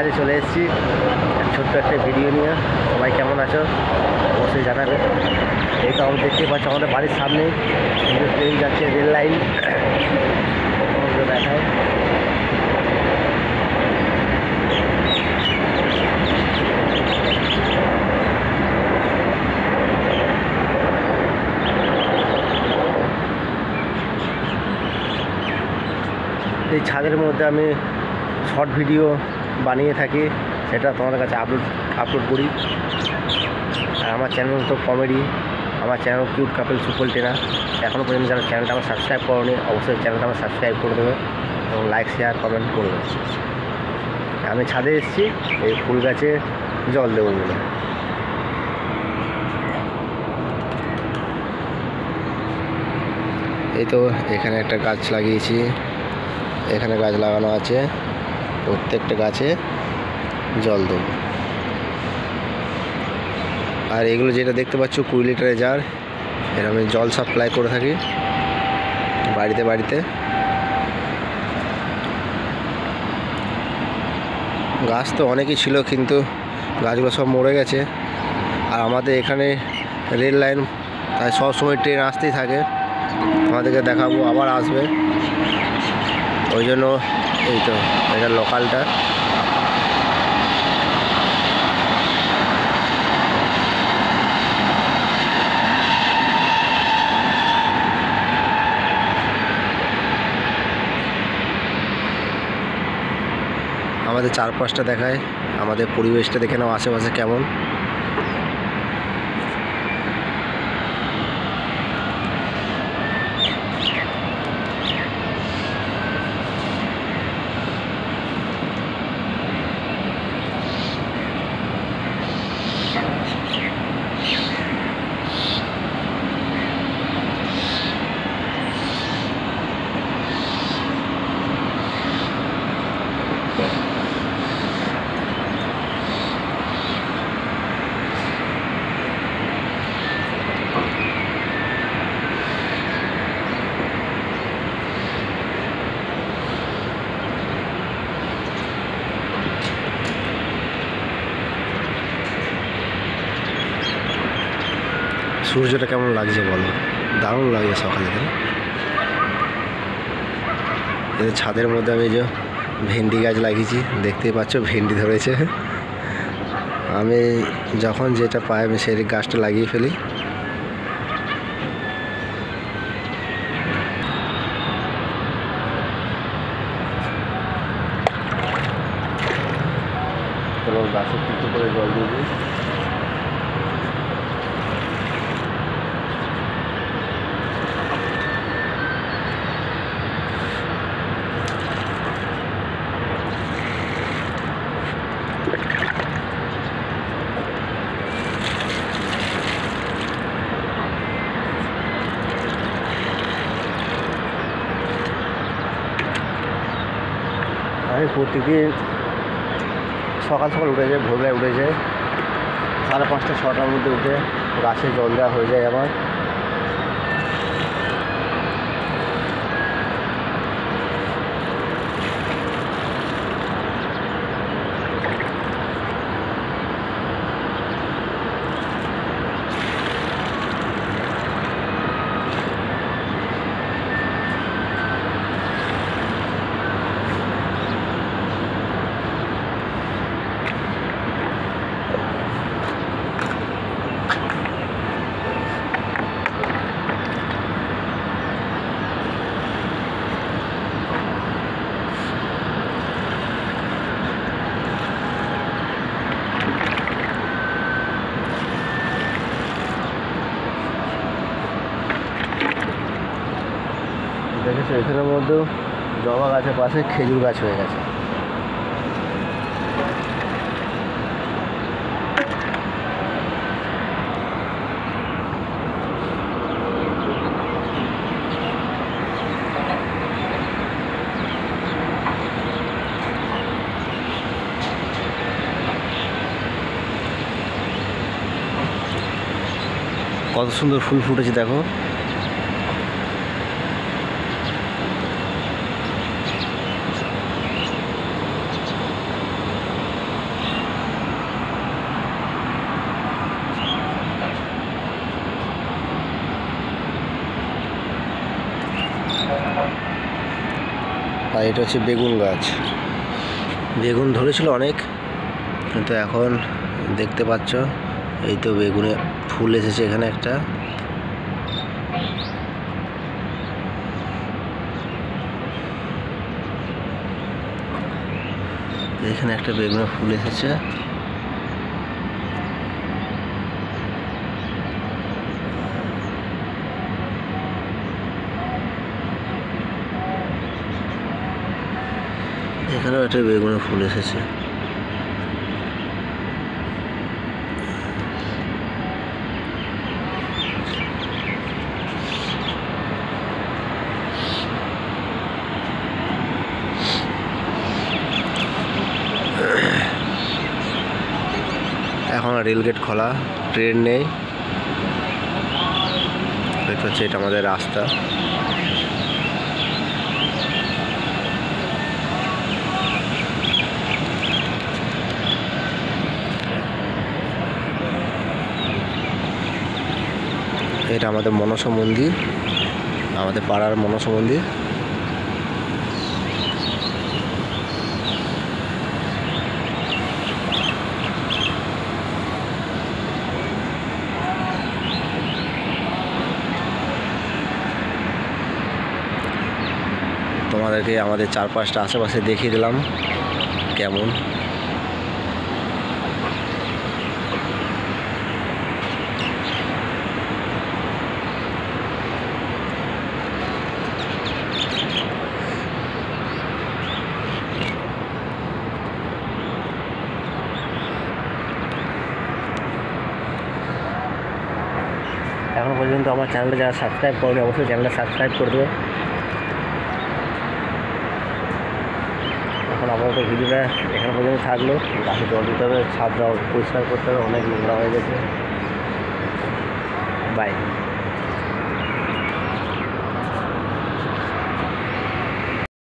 ছাদে চলে এসেছি ছোট্ট একটা ভিডিও নিয়ে। সবাই কেমন আছো অবশ্যই জানাবে। এই তো আমরা দেখতে পাচ্ছি আমাদের বাড়ির সামনে ট্রেন যাচ্ছে, রেল লাইন দেখায়। এই ছাদের মধ্যে আমি শর্ট ভিডিও বানিয়ে থাকি, সেটা তোমাদের কাছে আপলোড করি। আর আমার চ্যানেল তো কমেডি, আমার চ্যানেল কিউট কাপল সুপার টেনা। এখনও পর্যন্ত যারা চ্যানেলটা আমার সাবস্ক্রাইব করোনি অবশ্যই চ্যানেলটা আমার সাবস্ক্রাইব করে দেবে এবং লাইক শেয়ার কমেন্ট করবে। আমি ছাদে এসেছি এই ফুল গাছে জল দেবো বলে। এই তো এখানে একটা গাছ লাগিয়েছি, এখানে গাছ লাগানো আছে, প্রত্যেকটা গাছে জল দেব। আর এগুলো যেটা দেখতে পাচ্ছ 20 লিটারের জার, এর আমি জল সাপ্লাই করে থাকি বাড়িতে বাড়িতে। গাছ তো অনেকই ছিল কিন্তু গাছগুলো সব মরে গেছে। আর আমাদের এখানে রেল লাইন, তাই সবসময় ট্রেন আসতেই থাকে, আমাদেরকে দেখাবো আবার আসবে, ওই জন্য এই তো এটা লোকালটা। আমাদের চারপাশটা দেখায়, আমাদের পরিবেশটা দেখে নাও আশেপাশে কেমন। সূর্যটা কেমন লাগছে বলো, দারুণ লাগছে সকালে। এই ছাদের মধ্যে আমি যে ভেন্ডি গাছ লাগিয়েছি, দেখতেই পাচ্ছ ভেন্ডি ধরেছে। আমি যখন যেটা পাই আমি সেই গাছটা লাগিয়ে ফেলি। চলো গাছের কিছু করে জল দিয়ে দিই। আমি প্রতিদিন সকাল সকাল উঠে যাই, ভোরবেলায় উঠে যাই, 5:30 6টার মধ্যে উঠে গাছে জল দেওয়া হয়ে যায় আমার। দেখেছো এখানের মধ্যেও জবা গাছের পাশে খেজুর গাছ হয়ে গেছে। কত সুন্দর ফুল ফুটেছে দেখো। আর এটা হচ্ছে বেগুন গাছ। বেগুন ধরেছিল অনেক, কিন্তু এখন দেখতে পাচ্ছ এই তো বেগুনে ফুল এসেছে। এখানে একটা, এখানে একটা বেগুনে ফুল এসেছে। এখানেও একটা বেগুনে ফুল এসেছে। এখন রেলগেট খোলা, ট্রেন নেই। দেখতে হচ্ছে এটা আমাদের রাস্তা। এটা আমাদের মনসা মন্দির, আমাদের পাড়ার মনসা মন্দির। তোমাদেরকে আমাদের চারপাশটা আশেপাশে দেখিয়ে দিলাম কেমন। এখন পর্যন্ত আমার চ্যানেলটা যারা সাবস্ক্রাইব করবে অবশ্যই চ্যানেলটা সাবস্ক্রাইব করে দেবে। এখন আপাতত ভিডিওটা এখানে পর্যন্ত থাকলো। গাছে জল দিতে হবে, ছাদটা পরিষ্কার করতে হবে, অনেক নোংরা হয়ে গেছে। বাই।